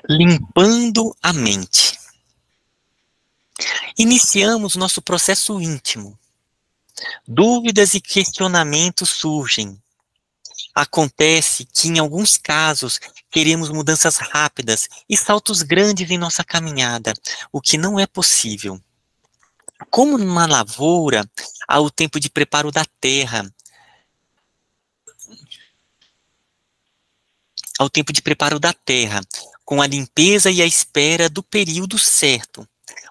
Limpando a mente. Iniciamos nosso processo íntimo. Dúvidas e questionamentos surgem. Acontece que, em alguns casos, queremos mudanças rápidas e saltos grandes em nossa caminhada, o que não é possível. Como numa lavoura, há o tempo de preparo da terra, ao tempo de preparo da terra, com a limpeza e a espera do período certo.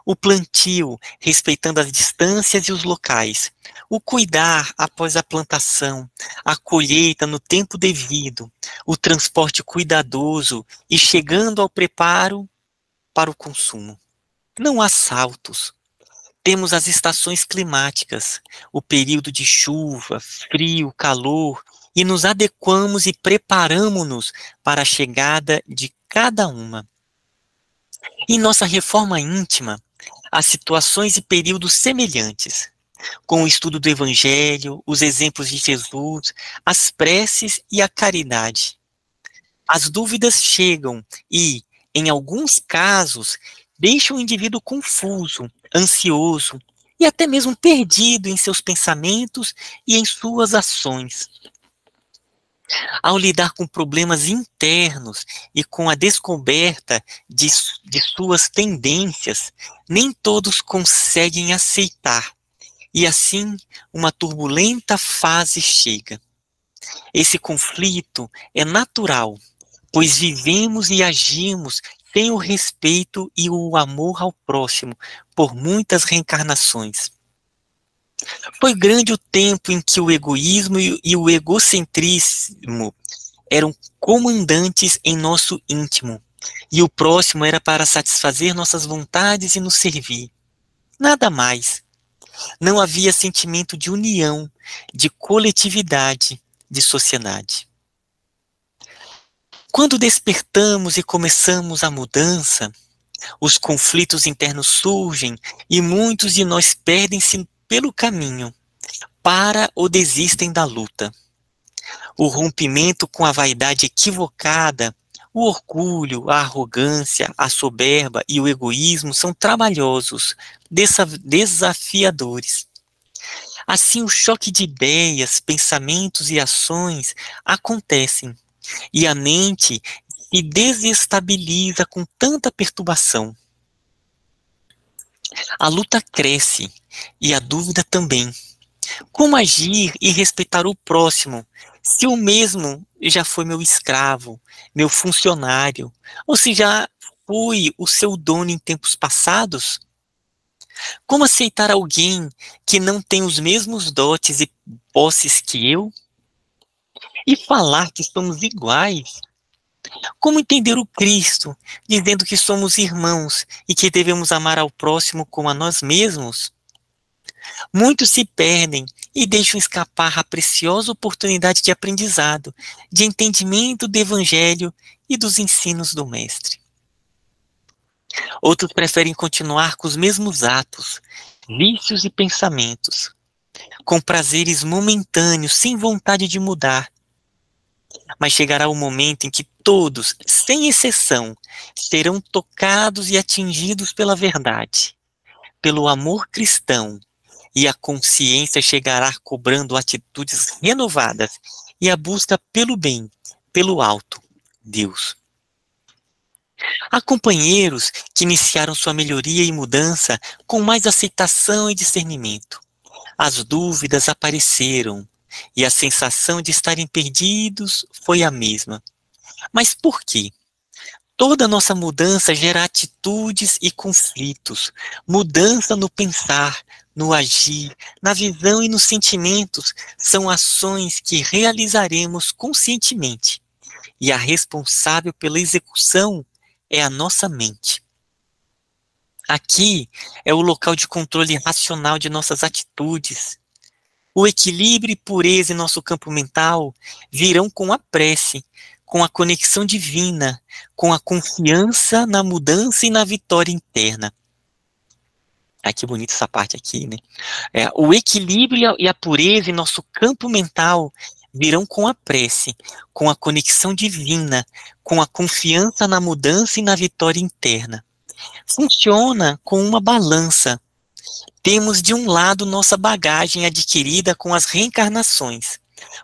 O plantio, respeitando as distâncias e os locais. O cuidar após a plantação. A colheita no tempo devido. O transporte cuidadoso e chegando ao preparo para o consumo. Não há saltos. Temos as estações climáticas, o período de chuva, frio, calor, e nos adequamos e preparamos-nos para a chegada de cada uma. Em nossa reforma íntima, há situações e períodos semelhantes, com o estudo do Evangelho, os exemplos de Jesus, as preces e a caridade. As dúvidas chegam e, em alguns casos, deixam o indivíduo confuso, ansioso e até mesmo perdido em seus pensamentos e em suas ações. Ao lidar com problemas internos e com a descoberta de suas tendências, nem todos conseguem aceitar, e assim uma turbulenta fase chega. Esse conflito é natural, pois vivemos e agimos sem o respeito e o amor ao próximo por muitas reencarnações. Foi grande o tempo em que o egoísmo e o egocentrismo eram comandantes em nosso íntimo, e o próximo era para satisfazer nossas vontades e nos servir. Nada mais. Não havia sentimento de união, de coletividade, de sociedade. Quando despertamos e começamos a mudança, os conflitos internos surgem e muitos de nós perdem-se pelo caminho, para ou desistem da luta. O rompimento com a vaidade equivocada, o orgulho, a arrogância, a soberba e o egoísmo são trabalhosos, desafiadores. Assim, o choque de ideias, pensamentos e ações acontecem, e a mente se desestabiliza com tanta perturbação. A luta cresce e a dúvida também. Como agir e respeitar o próximo, se o mesmo já foi meu escravo, meu funcionário, ou se já fui o seu dono em tempos passados? Como aceitar alguém que não tem os mesmos dotes e posses que eu? E falar que somos iguais? Como entender o Cristo, dizendo que somos irmãos e que devemos amar ao próximo como a nós mesmos? Muitos se perdem e deixam escapar a preciosa oportunidade de aprendizado, de entendimento do Evangelho e dos ensinos do Mestre. Outros preferem continuar com os mesmos atos, vícios e pensamentos, com prazeres momentâneos, sem vontade de mudar. Mas chegará o momento em que todos, sem exceção, serão tocados e atingidos pela verdade, pelo amor cristão, e a consciência chegará cobrando atitudes renovadas e a busca pelo bem, pelo alto, Deus. Há companheiros que iniciaram sua melhoria e mudança com mais aceitação e discernimento. As dúvidas apareceram e a sensação de estarem perdidos foi a mesma. Mas por quê? Toda nossa mudança gera atitudes e conflitos, mudança no pensar, no agir, na visão e nos sentimentos são ações que realizaremos conscientemente, e a responsável pela execução é a nossa mente. Aqui é o local de controle racional de nossas atitudes. O equilíbrio e pureza em nosso campo mental virão com a prece, com a conexão divina, com a confiança na mudança e na vitória interna. Ai, que bonita essa parte aqui, né? O equilíbrio e a pureza em nosso campo mental virão com a prece, com a conexão divina, com a confiança na mudança e na vitória interna. Funciona com uma balança. Temos de um lado nossa bagagem adquirida com as reencarnações,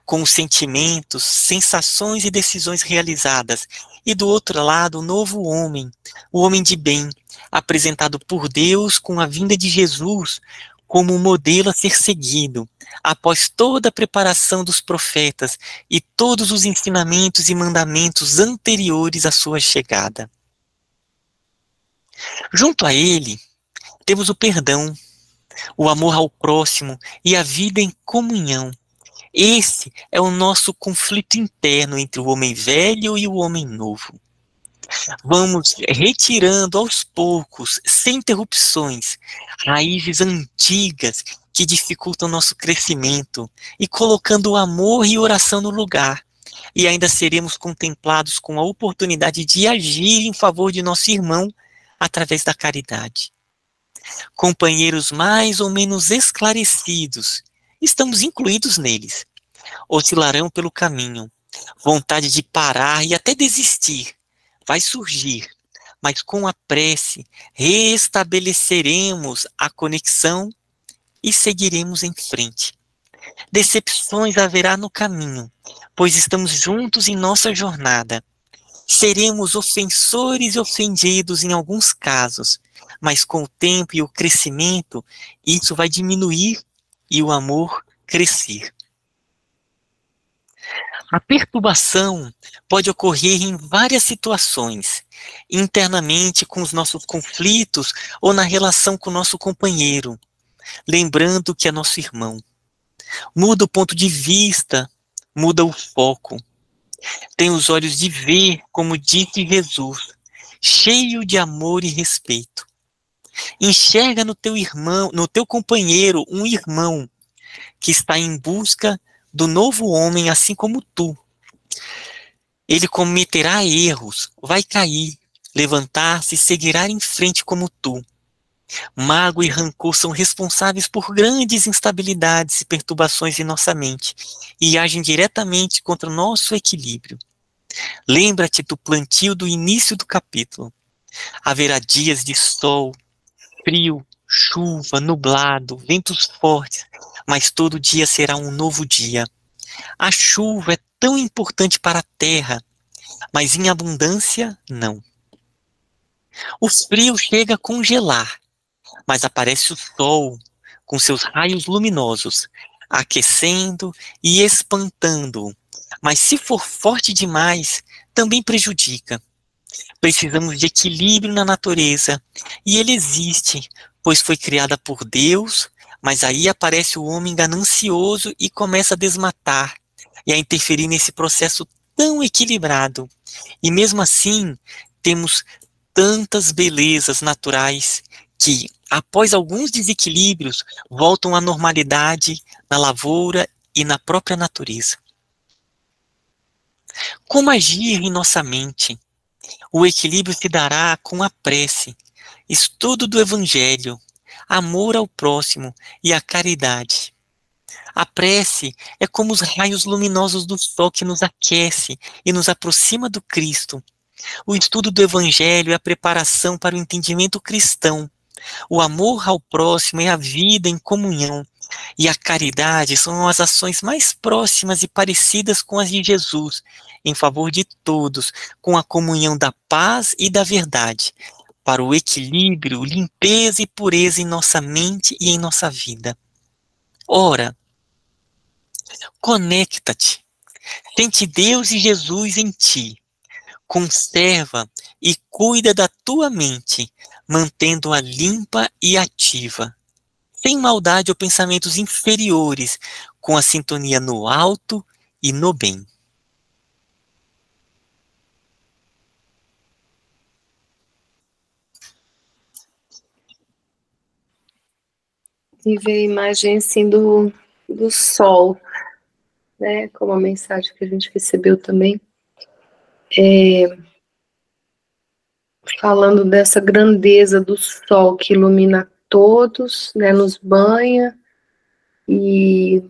com os sentimentos, sensações e decisões realizadas, e do outro lado o novo homem, o homem de bem, apresentado por Deus com a vinda de Jesus como um modelo a ser seguido, após toda a preparação dos profetas e todos os ensinamentos e mandamentos anteriores à sua chegada. Junto a ele, temos o perdão, o amor ao próximo e a vida em comunhão. Esse é o nosso conflito interno entre o homem velho e o homem novo. Vamos retirando aos poucos, sem interrupções, raízes antigas que dificultam nosso crescimento e colocando o amor e oração no lugar. E ainda seremos contemplados com a oportunidade de agir em favor de nosso irmão através da caridade. Companheiros mais ou menos esclarecidos, estamos incluídos neles. Oscilarão pelo caminho, vontade de parar e até desistir vai surgir, mas com a prece restabeleceremos a conexão e seguiremos em frente. Decepções haverá no caminho, pois estamos juntos em nossa jornada. Seremos ofensores e ofendidos em alguns casos, mas com o tempo e o crescimento, isso vai diminuir e o amor crescer. A perturbação pode ocorrer em várias situações, internamente com os nossos conflitos ou na relação com o nosso companheiro, lembrando que é nosso irmão. Muda o ponto de vista, muda o foco. Tem os olhos de ver, como disse Jesus, cheio de amor e respeito. Enxerga no teu irmão, no teu companheiro, um irmão que está em busca do novo homem, assim como tu. Ele cometerá erros, vai cair, levantar-se e seguirá em frente como tu. Mágoa e rancor são responsáveis por grandes instabilidades e perturbações em nossa mente e agem diretamente contra o nosso equilíbrio. Lembra-te do plantio do início do capítulo. Haverá dias de sol, frio, chuva, nublado, ventos fortes, mas todo dia será um novo dia. A chuva é tão importante para a terra, mas em abundância, não. O frio chega a congelar, mas aparece o sol com seus raios luminosos, aquecendo e espantando-o. Mas se for forte demais, também prejudica. Precisamos de equilíbrio na natureza, e ele existe, pois foi criada por Deus, mas aí aparece o homem ganancioso e começa a desmatar, e a interferir nesse processo tão equilibrado. E mesmo assim, temos tantas belezas naturais que, após alguns desequilíbrios, voltam à normalidade na lavoura e na própria natureza. Como agir em nossa mente? O equilíbrio se dará com a prece, estudo do Evangelho, amor ao próximo e a caridade. A prece é como os raios luminosos do sol que nos aquece e nos aproxima do Cristo. O estudo do Evangelho é a preparação para o entendimento cristão. O amor ao próximo é a vida em comunhão. E a caridade são as ações mais próximas e parecidas com as de Jesus, em favor de todos, com a comunhão da paz e da verdade, para o equilíbrio, limpeza e pureza em nossa mente e em nossa vida. Ora, conecta-te, sente Deus e Jesus em ti, conserva e cuida da tua mente, mantendo-a limpa e ativa, sem maldade ou pensamentos inferiores, com a sintonia no alto e no bem. E ver a imagem assim do sol, né? Como a mensagem que a gente recebeu também. Falando dessa grandeza do sol que ilumina todos, né? Nos banha e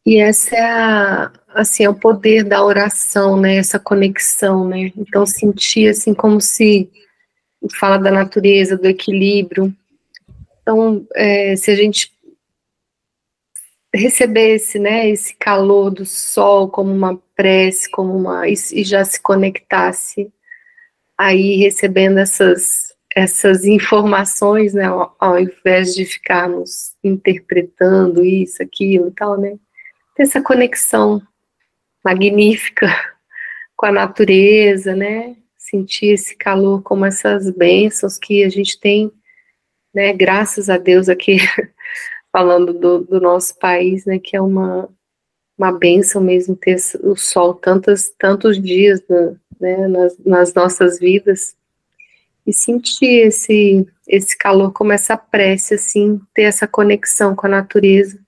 E essa é assim, é o poder da oração, né? Essa conexão, né? Então sentir assim como se fala da natureza, do equilíbrio. Então, se a gente recebesse, né, esse calor do sol como uma prece, e já se conectasse aí recebendo essas informações, né, ao invés de ficarmos interpretando isso, aquilo e tal, né? Ter essa conexão magnífica com a natureza, né? Sentir esse calor como essas bênçãos que a gente tem, né? Graças a Deus aqui, falando do nosso país, né? Que é uma bênção mesmo ter o sol tantos dias, né? Nas nossas vidas. E sentir esse calor como essa prece, assim, ter essa conexão com a natureza.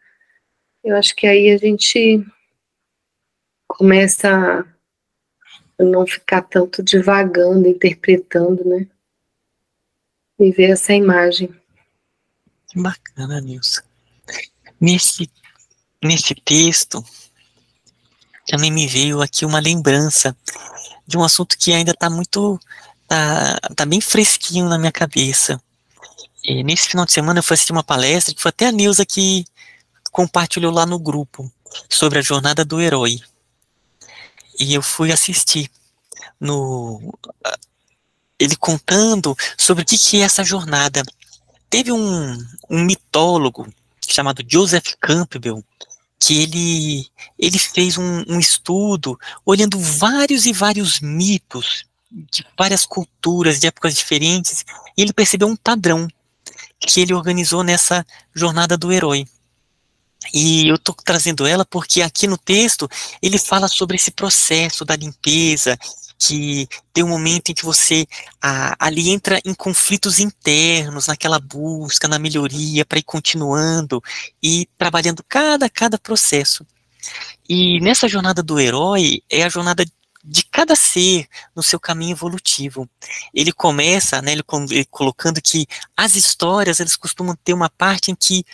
Eu acho que aí a gente começa a não ficar tanto divagando, interpretando, né? E ver essa imagem. Que bacana, Nilson. Nesse texto, também me veio aqui uma lembrança de um assunto que ainda está tá bem fresquinho na minha cabeça. E nesse final de semana eu fui assistir uma palestra que foi até a Nilza que compartilhou lá no grupo sobre a jornada do herói. E eu fui assistir no ele contando sobre o que é essa jornada. Teve um mitólogo chamado Joseph Campbell que ele fez um estudo olhando vários e vários mitos de várias culturas, de épocas diferentes, e ele percebeu um padrão que ele organizou nessa jornada do herói. E eu estou trazendo ela porque aqui no texto ele fala sobre esse processo da limpeza, que tem um momento em que você ali entra em conflitos internos, naquela busca, na melhoria, para ir continuando e trabalhando cada processo. E nessa jornada do herói é a jornada de cada ser no seu caminho evolutivo. Ele começa, né, ele colocando que as histórias eles costumam ter uma parte em que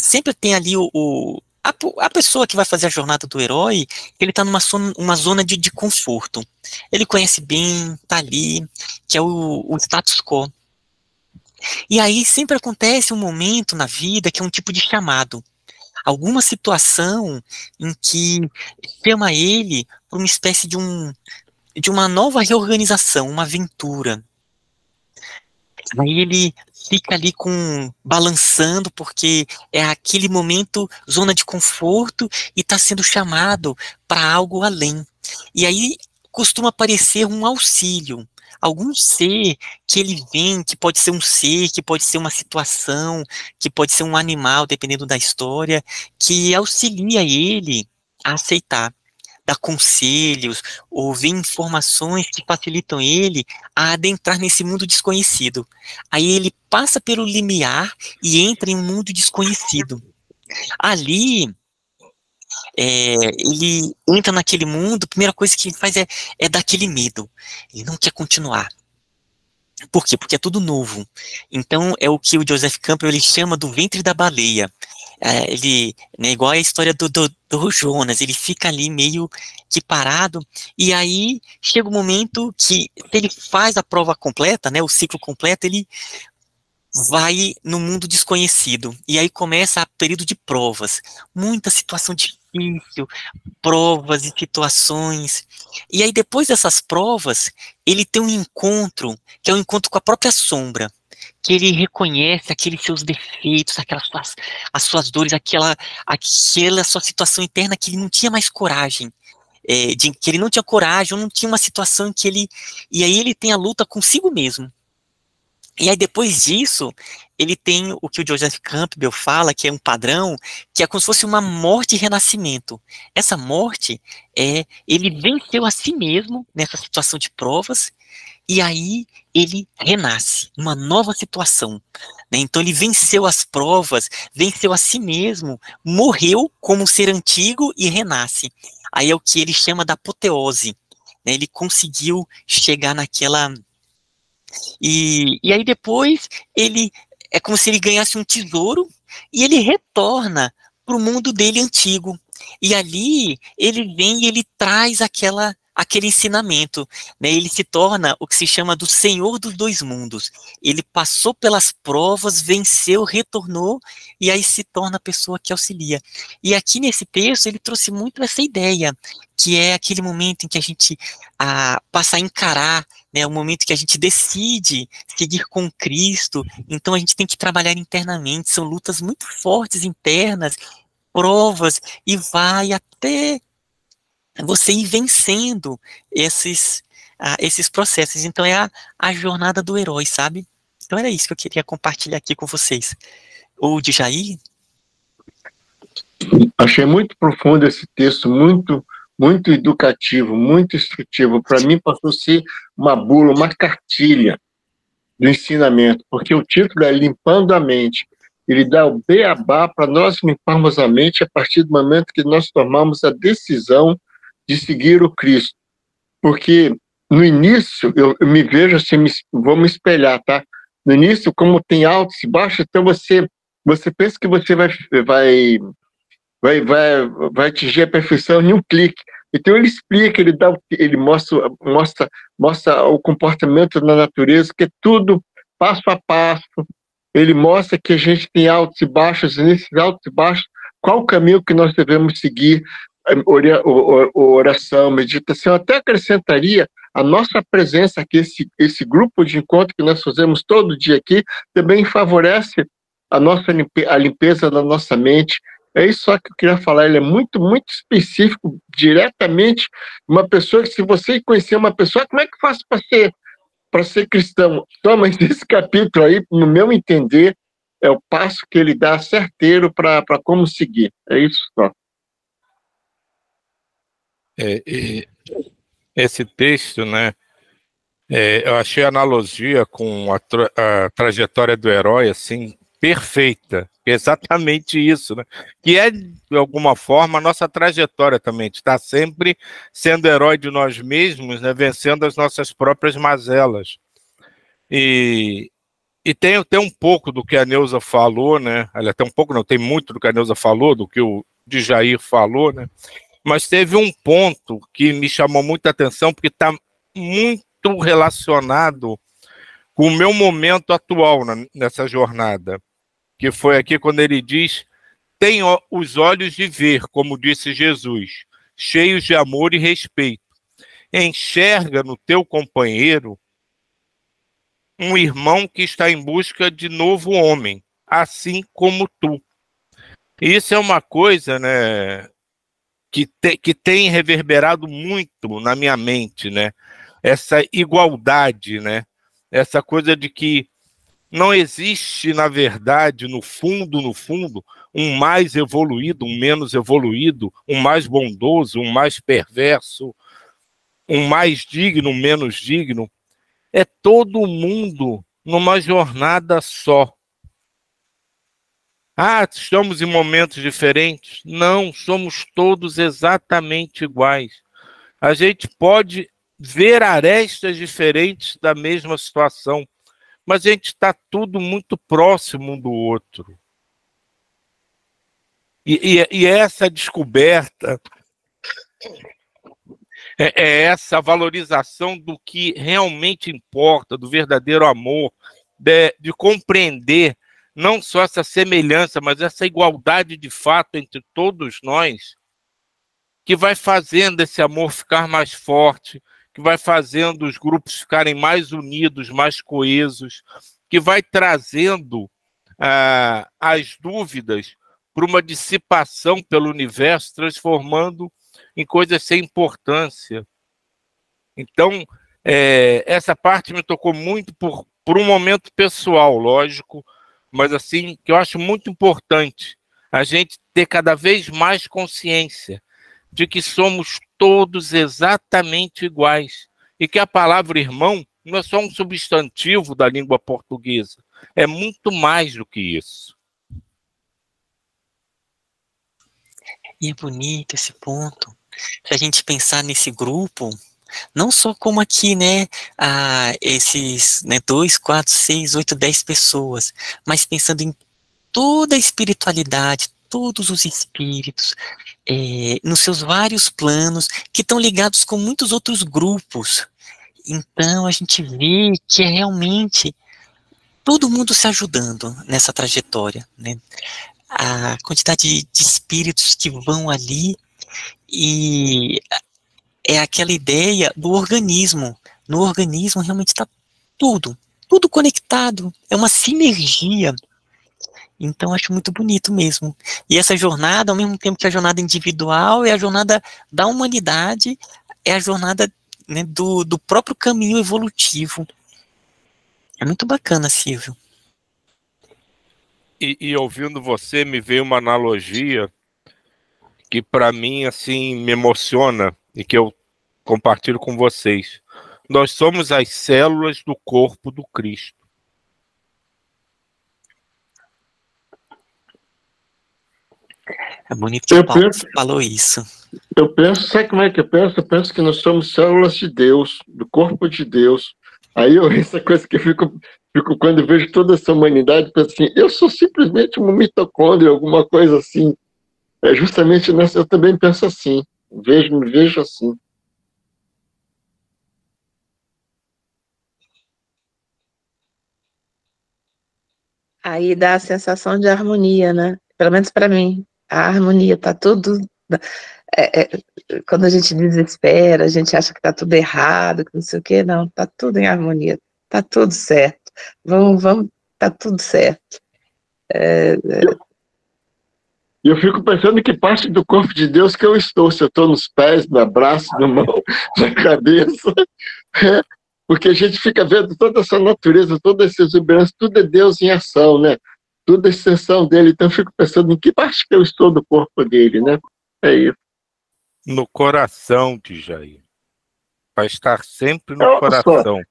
sempre tem ali a pessoa que vai fazer a jornada do herói, ele está uma zona de conforto. Ele conhece bem, está ali, que é o status quo. E aí sempre acontece um momento na vida que é um tipo de chamado. Alguma situação em que chama ele para uma espécie de uma nova reorganização, uma aventura. Aí ele fica ali balançando, porque é aquele momento, zona de conforto, e está sendo chamado para algo além. E aí costuma aparecer um auxílio, algum ser que ele vem, que pode ser um ser, que pode ser uma situação, que pode ser um animal, dependendo da história, que auxilia ele a aceitar, dá conselhos, ou vê informações que facilitam ele a adentrar nesse mundo desconhecido. Aí ele passa pelo limiar e entra em um mundo desconhecido. Ali, ele entra naquele mundo, a primeira coisa que ele faz é dar aquele medo. Ele não quer continuar. Por quê? Porque é tudo novo. Então, é o que o Joseph Campbell ele chama do ventre da baleia. Ele, né, igual a história do Jonas, ele fica ali meio que parado, e aí chega o momento que ele faz a prova completa, né, o ciclo completo, ele vai no mundo desconhecido, e aí começa o período de provas, muita situação difícil, provas e situações, e aí depois dessas provas, ele tem um encontro, que é um encontro com a própria sombra, que ele reconhece aqueles seus defeitos, as suas dores, aquela sua situação interna que ele não tinha mais coragem, que ele não tinha coragem, ou não tinha uma situação em que e aí ele tem a luta consigo mesmo. E aí depois disso, ele tem o que o Joseph Campbell fala, que é um padrão, que é como se fosse uma morte e renascimento. Essa morte ele venceu a si mesmo nessa situação de provas, e aí ele renasce, uma nova situação, né? Então ele venceu as provas, venceu a si mesmo, morreu como um ser antigo e renasce. Aí é o que ele chama da apoteose, né? Ele conseguiu chegar naquela... E aí depois ele é como se ele ganhasse um tesouro e ele retorna para o mundo dele antigo. E ali ele vem e ele traz aquele ensinamento, né? Ele se torna o que se chama do Senhor dos dois mundos. Ele passou pelas provas, venceu, retornou, e aí se torna a pessoa que auxilia. E aqui nesse texto ele trouxe muito essa ideia, que é aquele momento em que a gente passa a encarar, né, o momento que a gente decide seguir com Cristo. Então a gente tem que trabalhar internamente, são lutas muito fortes internas, provas, e vai até você ir vencendo esses processos. Então é a jornada do herói, sabe? Então era isso que eu queria compartilhar aqui com vocês. O de Jair? Achei muito profundo esse texto, muito, muito educativo, muito instrutivo. Para mim passou a ser uma bula, uma cartilha do ensinamento, porque o título é Limpando a Mente. Ele dá o beabá para nós limparmos a mente a partir do momento que nós tomamos a decisão de seguir o Cristo. Porque no início, eu me vejo assim, vou me espelhar, tá? No início, como tem altos e baixos, então você pensa que você vai atingir a perfeição em um clique. Então ele explica, ele mostra o comportamento da natureza, que é tudo passo a passo. Ele mostra que a gente tem altos e baixos, e nesses altos e baixos, qual o caminho que nós devemos seguir, oração, meditação. Até acrescentaria a nossa presença aqui, esse grupo de encontro que nós fazemos todo dia aqui, também favorece a limpeza da nossa mente. É isso só que eu queria falar. Ele é muito, muito específico, diretamente. Uma pessoa que, se você conhecer uma pessoa, como é que faz para ser cristão? Mas esse capítulo aí, no meu entender, é o passo que ele dá certeiro para como seguir. É isso só. Esse texto, né? Eu achei a analogia com a trajetória do herói, assim, perfeita. Exatamente isso, né? Que é, de alguma forma, a nossa trajetória também, de estar sempre sendo herói de nós mesmos, né? Vencendo as nossas próprias mazelas. E tem um pouco do que a Neuza falou, né? Aliás, tem um pouco, não, tem muito do que a Neuza falou, do que o Djair falou, né? Mas teve um ponto que me chamou muita atenção, porque está muito relacionado com o meu momento atual nessa jornada, que foi aqui quando ele diz: tem os olhos de ver, como disse Jesus, cheios de amor e respeito. Enxerga no teu companheiro um irmão que está em busca de novo homem, assim como tu. E isso é uma coisa, né, que tem reverberado muito na minha mente, né? Essa igualdade, né? Essa coisa de que não existe, na verdade, no fundo, um mais evoluído, um menos evoluído, um mais bondoso, um mais perverso, um mais digno, um menos digno. É todo mundo numa jornada só. Estamos em momentos diferentes? Não, somos todos exatamente iguais. A gente pode ver arestas diferentes da mesma situação, mas a gente está tudo muito próximo um do outro. E essa descoberta, essa valorização do que realmente importa, do verdadeiro amor, de compreender não só essa semelhança, mas essa igualdade de fato entre todos nós, que vai fazendo esse amor ficar mais forte, que vai fazendo os grupos ficarem mais unidos, mais coesos, que vai trazendo as dúvidas para uma dissipação pelo universo, transformando em coisas sem importância. Então, essa parte me tocou muito por um momento pessoal, lógico, mas assim, que eu acho muito importante a gente ter cada vez mais consciência de que somos todos exatamente iguais e que a palavra irmão não é só um substantivo da língua portuguesa, é muito mais do que isso. E é bonito esse ponto, se a gente pensar nesse grupo, não só como aqui, né, esses, né, 2, 4, 6, 8, 10 pessoas, mas pensando em toda a espiritualidade, todos os espíritos, nos seus vários planos, que estão ligados com muitos outros grupos. Então, a gente vê que é realmente todo mundo se ajudando nessa trajetória, né? A quantidade de espíritos que vão ali, e é aquela ideia do organismo. No organismo realmente está tudo conectado, é uma sinergia. Então, acho muito bonito mesmo. E essa jornada, ao mesmo tempo que a jornada individual, é a jornada da humanidade, é a jornada, né, do próprio caminho evolutivo. É muito bacana, Silvio. E ouvindo você, me veio uma analogia que para mim, assim, me emociona e que eu compartilho com vocês. Nós somos as células do corpo do Cristo. É bonito que o Paulo falou isso. Eu penso, sabe como é que eu penso? Eu penso que nós somos células de Deus, do corpo de Deus. Aí essa coisa que eu fico quando eu vejo toda essa humanidade, penso assim, eu sou simplesmente uma mitocôndria, alguma coisa assim. É justamente nessa, eu também penso assim, me vejo assim. Aí dá a sensação de harmonia, né? Pelo menos para mim, a harmonia tá tudo. Quando a gente desespera, a gente acha que tá tudo errado, que não sei o quê, não, tá tudo em harmonia, tá tudo certo. Vamos, tá tudo certo. E eu fico pensando em que parte do corpo de Deus que eu estou, se eu estou nos pés, no braço, na mão, na cabeça. Porque a gente fica vendo toda essa natureza, toda essa exuberância, tudo é Deus em ação, né? Tudo é extensão dele. Então eu fico pensando em que parte que eu estou do corpo dele, né? É isso. No coração de Jair. Vai estar sempre no coração.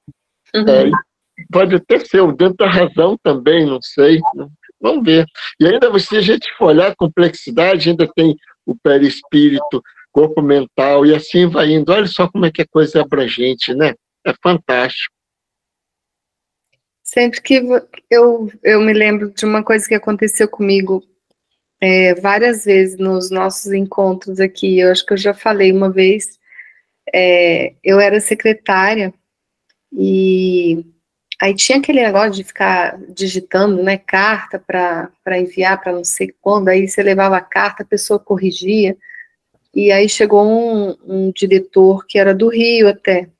Pode até ser dentro da razão também, não sei. Vamos ver. E ainda, se a gente for olhar a complexidade, ainda tem o perispírito, corpo mental, e assim vai indo. Olha só como é que a coisa é abrangente, né? É fantástico. Sempre que eu me lembro de uma coisa que aconteceu comigo várias vezes nos nossos encontros aqui, eu acho que eu já falei uma vez, eu era secretária e aí tinha aquele negócio de ficar digitando, né, carta para enviar para não sei quando, aí você levava a carta, a pessoa corrigia, e aí chegou um diretor que era do Rio até,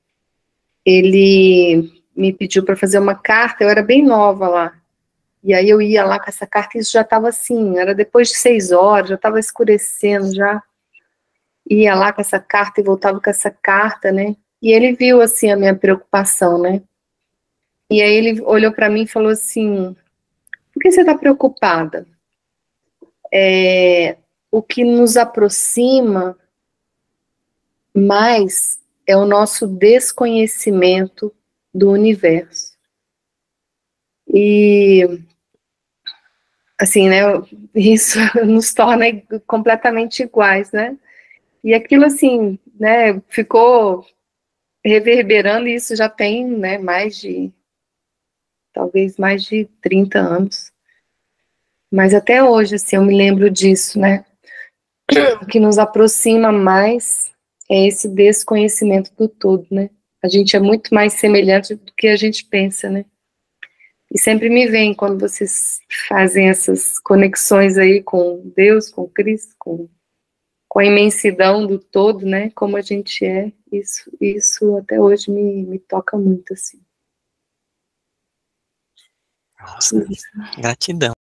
ele me pediu para fazer uma carta, eu era bem nova lá, e aí eu ia lá com essa carta, e isso já estava assim, era depois de 6 horas, já estava escurecendo já, ia lá com essa carta e voltava com essa carta, né, e ele viu assim a minha preocupação, né, e aí ele olhou para mim e falou assim, por que você está preocupada? O que nos aproxima mais é o nosso desconhecimento do universo. E, assim, né, isso nos torna completamente iguais, né? E aquilo, assim, né, ficou reverberando, e isso já tem, né, talvez mais de 30 anos. Mas até hoje, assim, eu me lembro disso, né? O que nos aproxima mais é esse desconhecimento do todo, né? A gente é muito mais semelhante do que a gente pensa, né? E sempre me vem quando vocês fazem essas conexões aí com Deus, com Cristo, com a imensidão do todo, né? Como a gente é, isso até hoje me toca muito, assim. Nossa, gratidão.